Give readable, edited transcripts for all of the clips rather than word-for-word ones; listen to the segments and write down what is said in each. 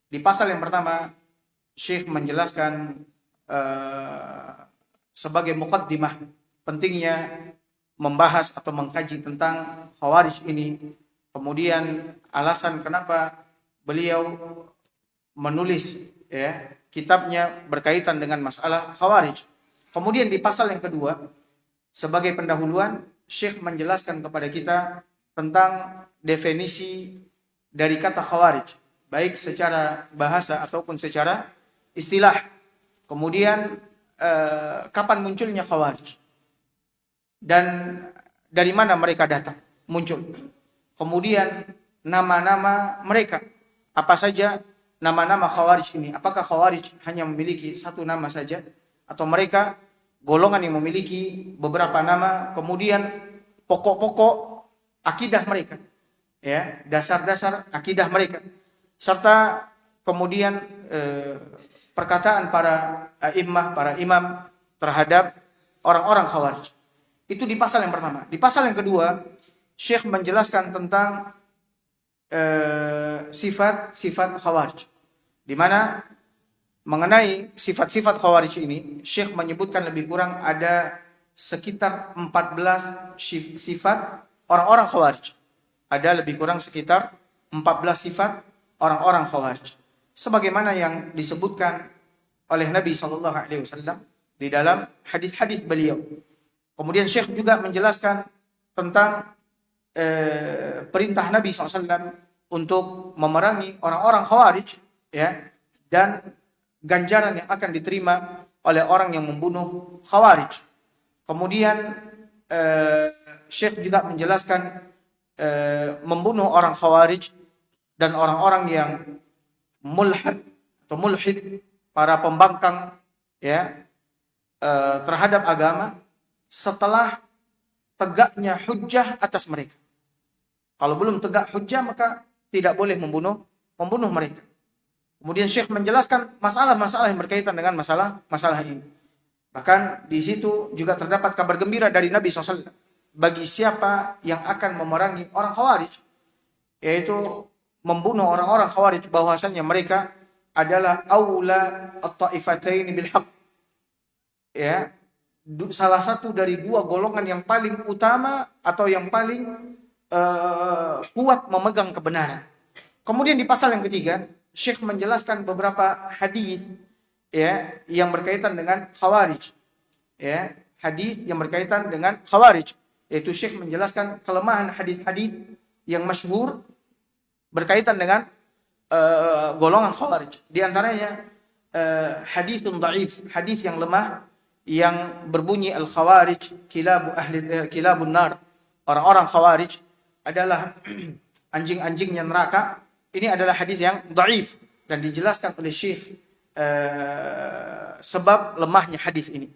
Di pasal yang pertama, Syekh menjelaskan sebagai muqaddimah pentingnya membahas atau mengkaji tentang Khawarij ini. Kemudian alasan kenapa beliau menulis kitabnya berkaitan dengan masalah Khawarij. Kemudian di pasal yang kedua, sebagai pendahuluan, Syekh menjelaskan kepada kita tentang definisi dari kata Khawarij, baik secara bahasa ataupun secara istilah. Kemudian kapan munculnya Khawarij dan dari mana mereka datang muncul. Kemudian nama-nama mereka, apa saja nama-nama Khawarij ini. Apakah Khawarij hanya memiliki satu nama saja atau mereka golongan yang memiliki beberapa nama. Kemudian pokok-pokok akidah mereka, dasar-dasar akidah mereka, serta kemudian perkataan para imam terhadap orang-orang Khawarij. Itu di pasal yang pertama. Di pasal yang kedua, Syekh menjelaskan tentang sifat-sifat Khawarij, di mana mengenai sifat-sifat Khawarij ini, Syekh menyebutkan lebih kurang ada sekitar 14 sifat orang-orang Khawarij. Ada lebih kurang sekitar 14 sifat orang-orang Khawarij, sebagaimana yang disebutkan oleh Nabi SAW di dalam hadis-hadis beliau. Kemudian Syekh juga menjelaskan tentang perintah Nabi SAW untuk memerangi orang-orang Khawarij, dan ganjaran yang akan diterima oleh orang yang membunuh Khawarij. Kemudian Syekh juga menjelaskan membunuh orang Khawarij dan orang-orang yang mulhid, para pembangkang terhadap agama, setelah tegaknya hujjah atas mereka. Kalau belum tegak hujjah, maka tidak boleh membunuh mereka. Kemudian Syekh menjelaskan masalah-masalah yang berkaitan dengan masalah ini. Bahkan di situ juga terdapat kabar gembira dari Nabi SAW bagi siapa yang akan memerangi orang Khawarij, yaitu membunuh orang-orang Khawarij, bahwasannya mereka adalah aula at-taifataini bil haqq. Salah satu dari dua golongan yang paling utama atau yang paling kuat memegang kebenaran. Kemudian di pasal yang ketiga, Syekh menjelaskan beberapa hadis yang berkaitan dengan Khawarij. Hadis yang berkaitan dengan Khawarij, yaitu Syekh menjelaskan kelemahan hadis-hadis yang masyhur berkaitan dengan golongan Khawarij. Di antaranya hadisun dhaif, hadis yang lemah yang berbunyi al-Khawarij kilabun nar. Orang-orang Khawarij adalah anjing-anjingnya neraka. Ini adalah hadis yang dhaif dan dijelaskan oleh Syekh sebab lemahnya hadis ini.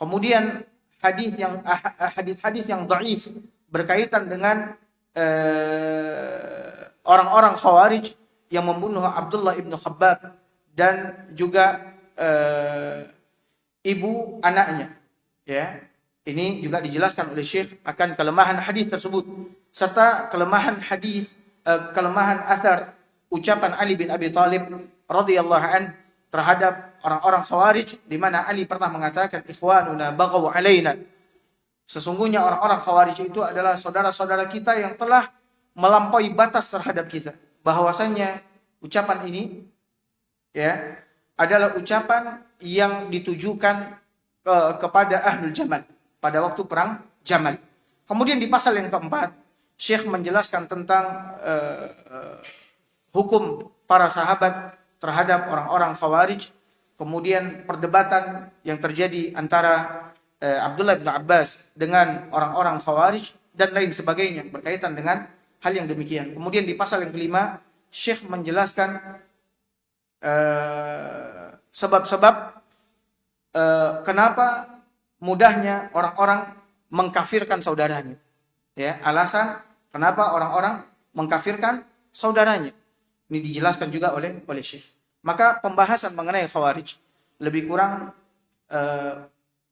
Kemudian hadis-hadis yang dhaif berkaitan dengan orang-orang Khawarij yang membunuh Abdullah ibn Khabbab dan juga ibu anaknya. Ini juga dijelaskan oleh Syekh akan kelemahan hadis tersebut, serta kelemahan athar ucapan Ali bin Abi Thalib radhiyallahu an terhadap orang-orang Khawarij, di mana Ali pernah mengatakan ikhwanuna baghaw alaina. Sesungguhnya orang-orang Khawarij itu adalah saudara-saudara kita yang telah melampaui batas terhadap kita. Bahwasannya ucapan ini adalah ucapan yang ditujukan kepada Ahlul Jamal pada waktu perang Jamal. Kemudian di pasal yang keempat, Syekh menjelaskan tentang hukum para sahabat terhadap orang-orang Khawarij. Kemudian perdebatan yang terjadi antara Abdullah bin Abbas dengan orang-orang Khawarij dan lain sebagainya berkaitan dengan hal yang demikian. Kemudian di pasal yang kelima, Syekh menjelaskan sebab-sebab kenapa mudahnya orang-orang mengkafirkan saudaranya. Alasan kenapa orang-orang mengkafirkan saudaranya. Ini dijelaskan juga oleh Syekh. Maka pembahasan mengenai Khawarij lebih kurang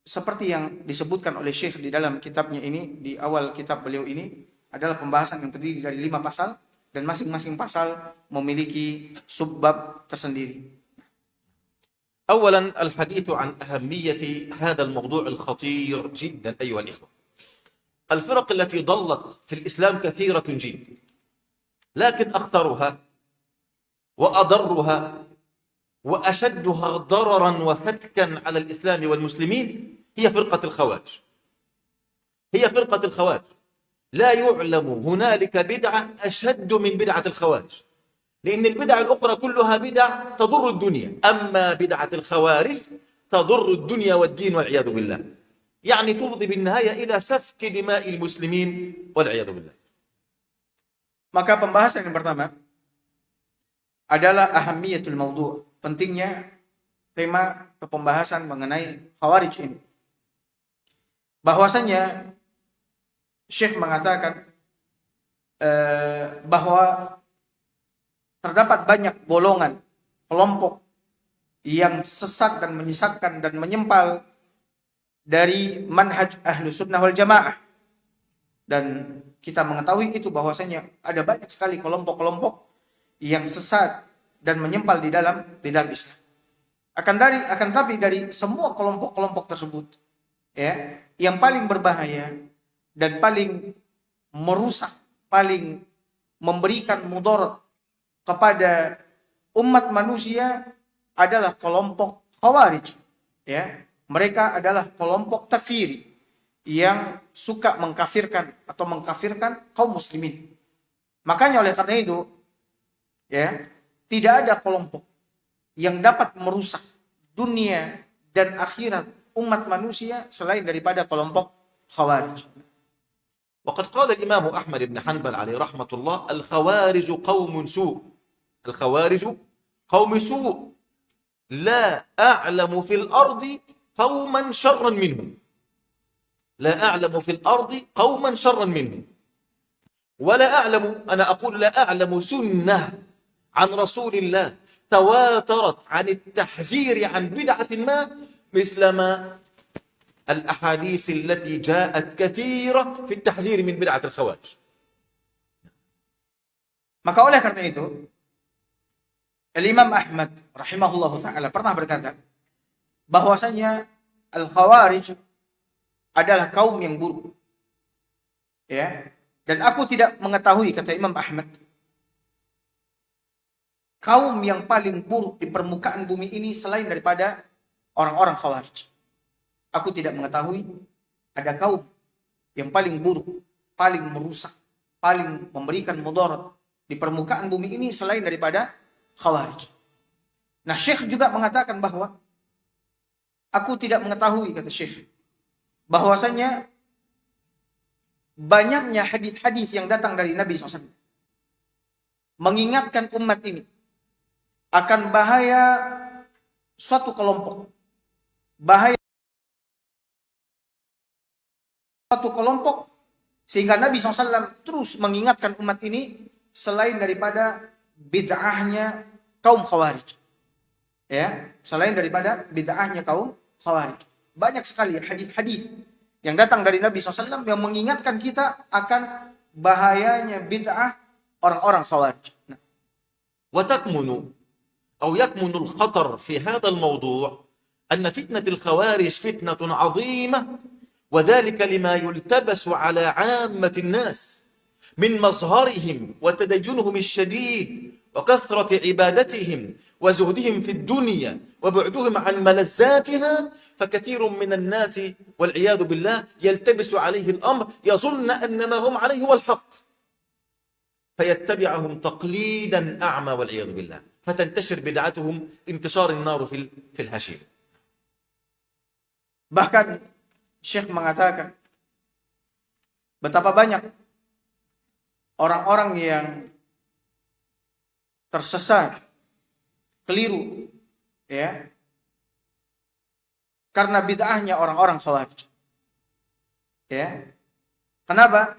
seperti yang disebutkan oleh Syekh di dalam kitabnya ini, di awal kitab beliau ini, adalah pembahasan yang terdiri dari 5 pasal. dan masing-masing pasal memiliki subbab tersendiri. أولا الحديث عن أهمية هذا الموضوع الخطير جدا أيها الإخوة. الفرق التي ضلت في الإسلام كثيرة جدا، لكن أخطرها وأضرها وأشدها ضررا وفتكا على الإسلام والمسلمين هي فرقة الخوارج. هي فرقة الخوارج. لا يعلم هنالك بدعة أشد من بدعة الخوارج، لأن البدع الأخرى كلها بدع تضر الدنيا، أما بدعة الخوارج تضر الدنيا والدين والعياذ بالله، يعني تفضي بالنهاية إلى سفك دماء المسلمين والعياذ بالله. Maka pembahasan yang pertama adalah ahamiyatul mawdu', pentingnya tema pembahasan mengenai khawarij ini. Bahwasanya Syekh mengatakan bahwa terdapat banyak golongan, kelompok yang sesat dan menyesatkan dan menyempal dari manhaj ahlu sunnah wal jamaah. Dan kita mengetahui itu bahwasanya ada banyak sekali kelompok-kelompok yang sesat dan menyempal di dalam Islam. Akan tapi dari semua kelompok-kelompok tersebut, ya, yang paling berbahaya dan paling merusak, paling memberikan mudarat kepada umat manusia adalah kelompok khawarij, ya. Mereka adalah kelompok takfiri yang suka mengkafirkan kaum muslimin. Makanya oleh karena itu, ya, tidak ada kelompok yang dapat merusak dunia dan akhirat umat manusia selain daripada kelompok khawarij. وقد قال الإمام أحمد بن حنبل عليه رحمة الله: الخوارج قوم سوء. الخوارج قوم سوء لا أعلم في الأرض قوما شرا منهم. لا أعلم في الأرض قوما شرا منهم. ولا أعلم، أنا أقول لا أعلم سنة عن رسول الله تواترت عن التحذير عن بدعة ما مثل ما الأحاديث التي جاءت كثيرة في التحذير من بدعة الخوارج. Maka oleh karena itu, Imam Ahmad rahimahullah ta'ala pernah berkata bahwasanya al-khawarij adalah kaum yang buruk. Ya. Dan aku tidak mengetahui, kata Imam Ahmad, kaum yang paling buruk di permukaan bumi ini selain daripada orang-orang khawarij. Aku tidak mengetahui ada kaum yang paling buruk, paling merusak, paling memberikan mudarat di permukaan bumi ini selain daripada khawarij. Nah, Syekh juga mengatakan bahwa aku tidak mengetahui, kata Syekh, bahwasanya banyaknya hadis-hadis yang datang dari Nabi SAW mengingatkan umat ini akan bahaya suatu kelompok, bahaya suatu kelompok, sehingga Nabi SAW terus mengingatkan umat ini selain daripada bid'ahnya kaum khawarij. Ya, selain daripada bid'ahnya kaum khawarij. Banyak sekali hadis-hadis yang datang dari Nabi SAW yang mengingatkan kita akan bahayanya bid'ah orang-orang khawarij. Nah. وتكمن أو يكمن الخطر في هذا الموضوع أن فتنة الخوارج فتنة عظيمة، وذلك لما يلتبس على عامة الناس من مظهرهم وتدينهم الشديد وكثرة عبادتهم وزهدهم في الدنيا وبعدهم عن ملذاتها، فكثير من الناس والعياذ بالله يلتبس عليه الأمر، يظن أن ما هم عليه هو الحق، فيتبعهم تقليدا أعمى والعياذ بالله، فتنتشر بدعتهم انتشار النار في الهشيم. Bahkan Syekh mengatakan betapa banyak orang-orang yang tersesat, keliru, ya, karena bid'ahnya orang-orang khawarij. Ya. Kenapa?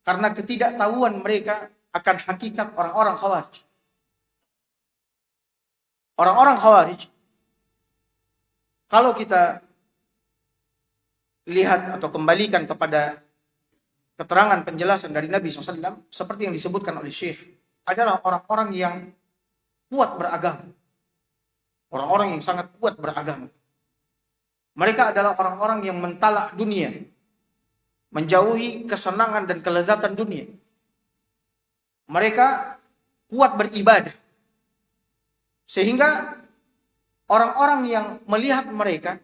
Karena ketidaktahuan mereka akan hakikat orang-orang khawarij. Orang-orang khawarij, kalau kita lihat atau kembalikan kepada keterangan penjelasan dari Nabi SAW, seperti yang disebutkan oleh Syekh adalah orang-orang yang kuat beragama. Orang-orang yang sangat kuat beragama. Mereka adalah orang-orang yang mentalak dunia, menjauhi kesenangan dan kelezatan dunia. Mereka kuat beribadah. Sehingga orang-orang yang melihat mereka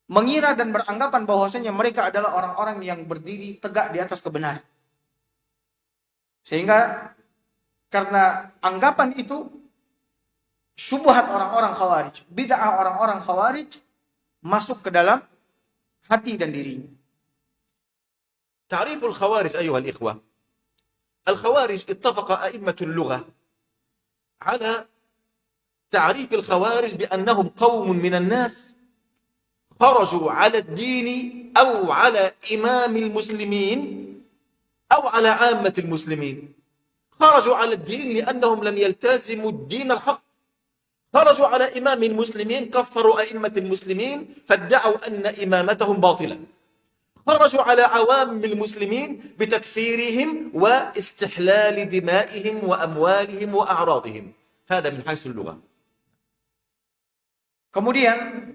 mengira dan beranggapan bahwasanya mereka adalah orang-orang yang berdiri tegak di atas kebenaran. Sehingga karena anggapan itu, syubhat orang-orang Khawarij, bid'ah orang-orang Khawarij masuk ke dalam hati dan dirinya. تعريف الخوارج أيها الإخوة، الخوارج اتفق أئمة اللغة على تعريف الخوارج بأنهم قوم من الناس خرجوا على الدين أو على إمام المسلمين أو على عامة المسلمين. خرجوا على الدين لأنهم لم يلتزموا الدين الحق، خرجوا على إمام المسلمين، كفروا أئمة المسلمين فادعوا أن إمامتهم باطلة، خرجوا على عوام المسلمين بتكفيرهم واستحلال دمائهم وأموالهم وأعراضهم. هذا من حيث اللغة. Kemudian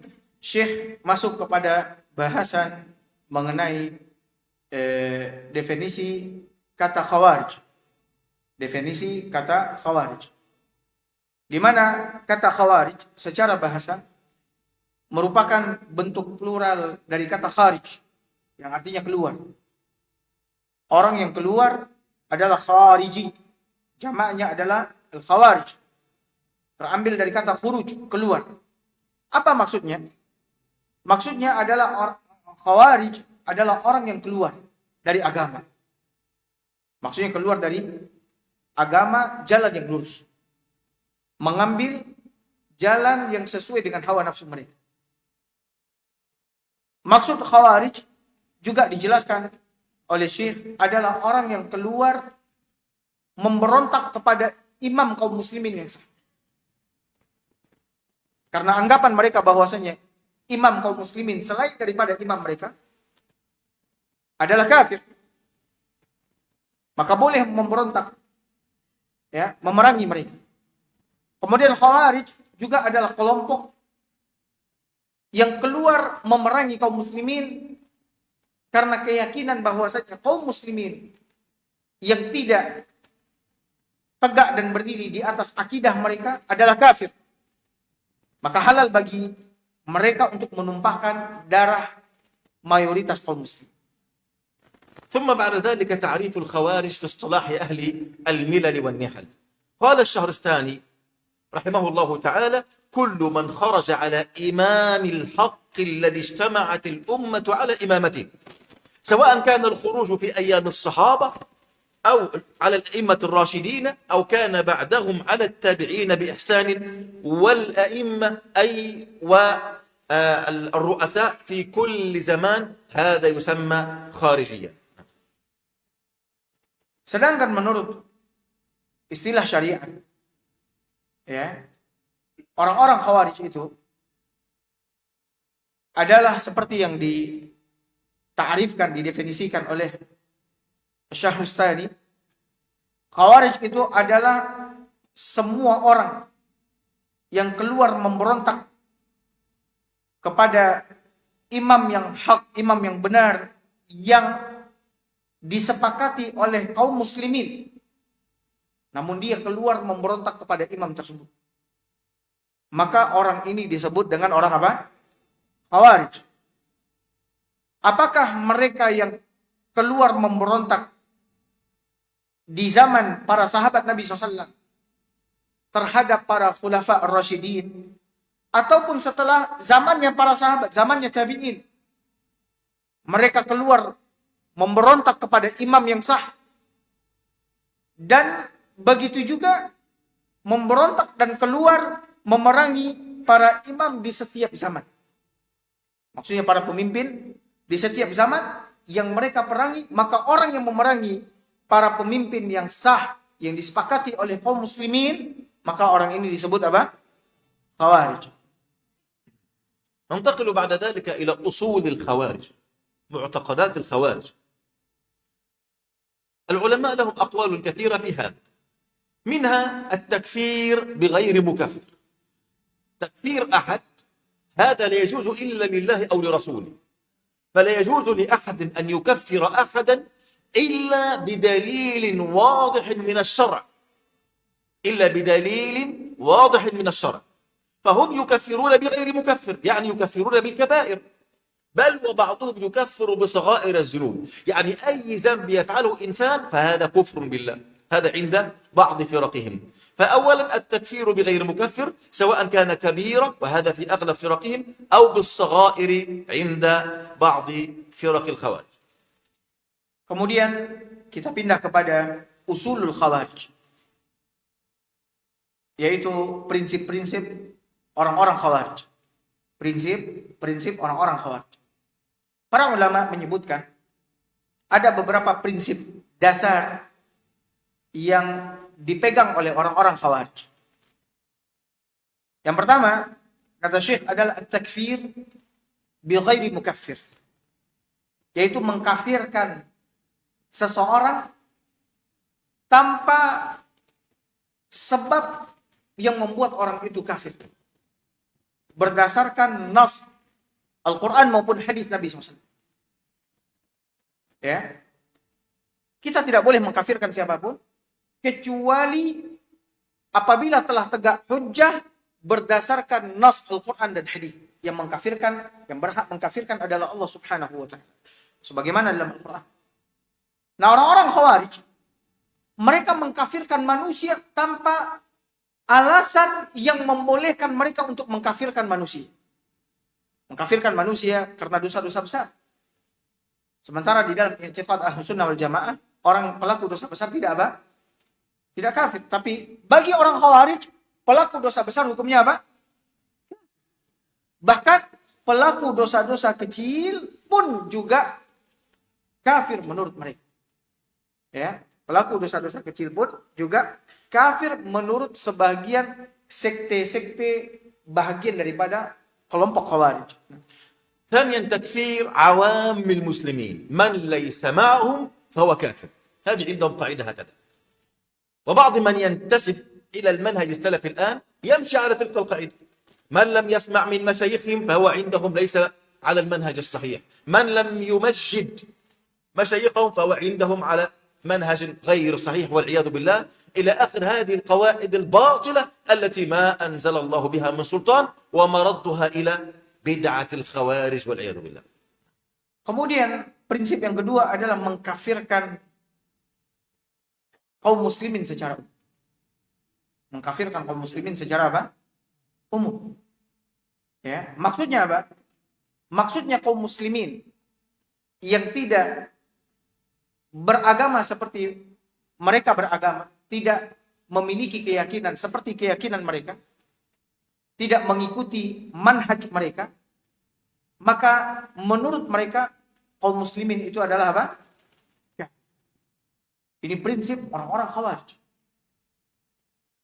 Syekh masuk kepada bahasan mengenai definisi kata Khawarij. Definisi kata Khawarij. Di mana kata Khawarij secara bahasa merupakan bentuk plural dari kata kharij yang artinya keluar. Orang yang keluar adalah khariji. Jamaknya adalah al-khawarij. Terambil dari kata khuruj, keluar. Apa maksudnya? Maksudnya adalah khawarij adalah orang yang keluar dari agama. Maksudnya keluar dari agama, jalan yang lurus. Mengambil jalan yang sesuai dengan hawa nafsu mereka. Maksud khawarij juga dijelaskan oleh Syekh adalah orang yang keluar memberontak kepada imam kaum muslimin yang sah. Karena anggapan mereka bahwasanya imam kaum muslimin selain daripada imam mereka adalah kafir. Maka boleh memberontak, ya, memerangi mereka. Kemudian Khawarij juga adalah kelompok yang keluar memerangi kaum muslimin karena keyakinan bahwasanya kaum muslimin yang tidak tegak dan berdiri di atas akidah mereka adalah kafir. Maka halal bagi mereka untuk menumpahkan darah mayoritas kaum muslim. ثم بعد ذلك تعريف الخوارج في اصطلاح أهل الملل والنحل. قال الشهرستاني رحمه الله تعالى: كل من خرج على إمام الحق الذي اجتمعت الأمة على إمامته، سواء كان الخروج في أيام الصحابة أو على الأئمة الراشدين أو كان بعدهم على التابعين بإحسان والأئمة أي والرؤساء في كل زمان، هذا يسمى خارجيا. Sedangkan menurut istilah syariat, ya, orang-orang Khawarij itu adalah seperti yang ditarifkan, didefinisikan oleh Syahrustani. Khawarij itu adalah semua orang yang keluar memberontak kepada imam yang hak, imam yang benar, yang disepakati oleh kaum muslimin. Namun dia keluar memberontak kepada imam tersebut. Maka orang ini disebut dengan orang apa? Khawarij. Apakah mereka yang keluar memberontak di zaman para sahabat Nabi SAW terhadap para khulafa ar-rasyidin, ataupun setelah zamannya para sahabat, zamannya tabi'in, mereka keluar memberontak kepada imam yang sah, dan begitu juga memberontak dan keluar memerangi para imam di setiap zaman. Maksudnya para pemimpin di setiap zaman yang mereka perangi, maka orang yang memerangi para pemimpin yang sah, yang disepakati oleh kaum muslimin, maka orang ini disebut apa? Khawarij. ننتقل بعد ذلك إلى أصول الخوارج، معتقدات الخوارج. العلماء لهم أقوال كثيرة في هذا، منها التكفير بغير مكفر. تكفير أحد هذا لا يجوز إلا لله أو لرسوله، فلا يجوز لأحد أن يكفر أحدا إلا بدليل واضح من الشرع، إلا بدليل واضح من الشرع. فهم يكفرون بغير مكفر، يعني يكفرون بالكبائر، بل وبعضهم يكفر بصغائر الذنوب، يعني أي ذنب يفعله إنسان فهذا كفر بالله، هذا عند بعض فرقهم. فأولا التكفير بغير مكفر سواء كان كبيرة وهذا في أغلب فرقهم أو بالصغائر عند بعض فرق الخوارج. Kemudian kita pindah kepada usulul khawarij, yaitu prinsip-prinsip orang-orang khawarij. Prinsip orang-orang khawarij. Para ulama menyebutkan ada beberapa prinsip dasar yang dipegang oleh orang-orang khawarij. Yang pertama, kata Syekh, adalah at-takfir bi ghairi mukaffir, yaitu mengkafirkan seseorang tanpa sebab yang membuat orang itu kafir, berdasarkan nas Al-Quran maupun hadis Nabi SAW. Ya, kita tidak boleh mengkafirkan siapapun kecuali apabila telah tegak hujjah berdasarkan nas Al-Quran dan hadis. Yang mengkafirkan, yang berhak mengkafirkan adalah Allah Subhanahu wa Ta'ala, sebagaimana dalam Al-Quran. Nah, orang-orang Khawarij, mereka mengkafirkan manusia tanpa alasan yang membolehkan mereka untuk mengkafirkan manusia. Mengkafirkan manusia karena dosa-dosa besar. Sementara di dalam i'tiqad Ahlussunnah wal Jamaah, orang pelaku dosa besar tidak apa? Tidak kafir. Tapi bagi orang Khawarij, pelaku dosa besar hukumnya apa? Bahkan pelaku dosa-dosa kecil pun juga kafir menurut mereka. Ya, pelaku dosa-dosa kecil pun juga kafir menurut sebagian sekte-sekte bahagian daripada kelompok Khawarij. ثانيا تكفير عوام المسلمين، من ليس معهم فهو كافر، هذه عندهم قاعدة هكذا. وبعض من ينتسب إلى المنهج السلفي الآن يمشي على تلك القاعدة، من لم يسمع من مشايخهم فهو عندهم ليس على المنهج الصحيح، من لم يمجد مشايخهم فهو عندهم على منهج غير صحيح والعياذ بالله، إلى آخر هذه القواعد الباطلة التي ما أنزل الله بها من سلطان ومردها إلى بدعة الخوارج والعياذ بالله. Kemudian prinsip yang kedua adalah mengkafirkan kaum muslimin secara umum. Mengkafirkan kaum muslimin secara apa? Umum. Ya, maksudnya apa? Maksudnya kaum muslimin yang tidak beragama seperti mereka beragama, tidak memiliki keyakinan seperti keyakinan mereka, tidak mengikuti manhaj mereka, maka menurut mereka kaum muslimin itu adalah apa? Ya. Ini prinsip orang-orang Khawarij.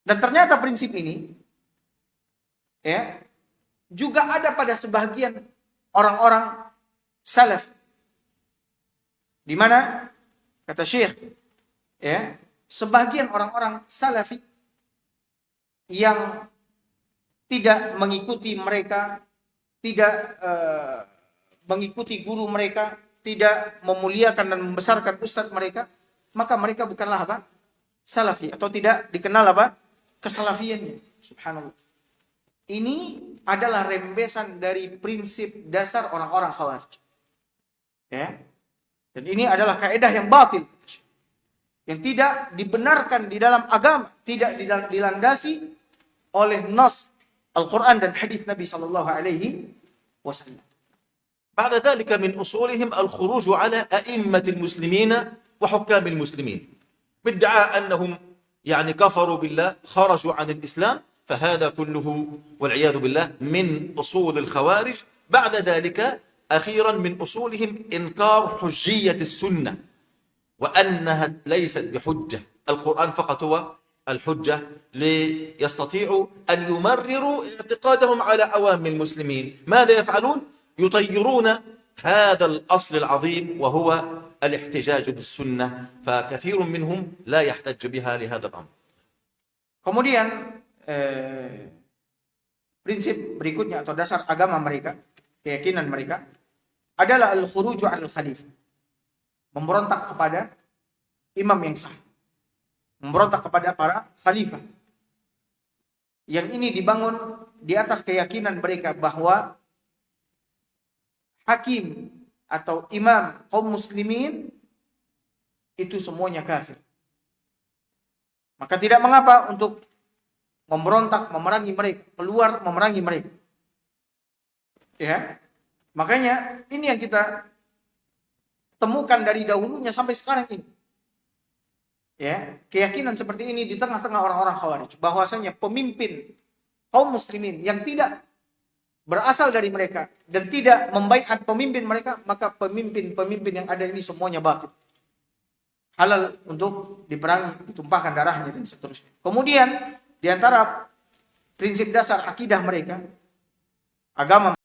Dan ternyata prinsip ini ya juga ada pada sebagian orang-orang salaf, di mana kata Syekh ya, sebagian orang-orang salafi yang tidak mengikuti mereka, tidak mengikuti guru mereka, tidak memuliakan dan membesarkan ustadz mereka, maka mereka bukanlah apa? Salafi, atau tidak dikenal apa? Kesalafiannya. Subhanallah. Ini adalah rembesan dari prinsip dasar orang-orang Khawarij. Ya. Dan ini adalah kaidah yang batil, yang tidak dibenarkan di dalam agama, tidak dilandasi oleh nas Al-Quran dan hadis Nabi sallallahu alaihi wasallam. بعد ذلك من أصولهم الخروج على أئمة المسلمين وحكام المسلمين بادعاء أنهم يعني كفروا بالله، خرجوا عن الإسلام، فهذا كله والعياذ بالله من أصول الخوارج. بعد ذلك أخيرا من أصولهم إنكار حجية السنة وأنها ليست بحجة، القرآن فقط هو الحجة، ليستطيعوا أن يمرروا اعتقادهم على عوام المسلمين. ماذا يفعلون؟ يطيرون هذا الأصل العظيم وهو الاحتجاج بالسنة، فكثير منهم لا يحتج بها لهذا الأمر. Kemudian prinsip berikutnya atau dasar agama mereka, keyakinan mereka adalah al-khuruju al-khalifah. Memberontak kepada imam yang sah. Memberontak kepada para khalifah. Yang ini dibangun di atas keyakinan mereka bahwa hakim atau imam kaum muslimin itu semuanya kafir. Maka tidak mengapa untuk memberontak, memerangi mereka, keluar memerangi mereka. Ya. Makanya ini yang kita temukan dari dahulunya sampai sekarang ini. Ya, keyakinan seperti ini di tengah-tengah orang-orang Khawarij bahwasanya pemimpin kaum muslimin yang tidak berasal dari mereka dan tidak membaiat pemimpin mereka, maka pemimpin-pemimpin yang ada ini semuanya batil. Halal untuk diperangi, ditumpahkan darahnya dan seterusnya. Kemudian di antara prinsip dasar akidah mereka, agama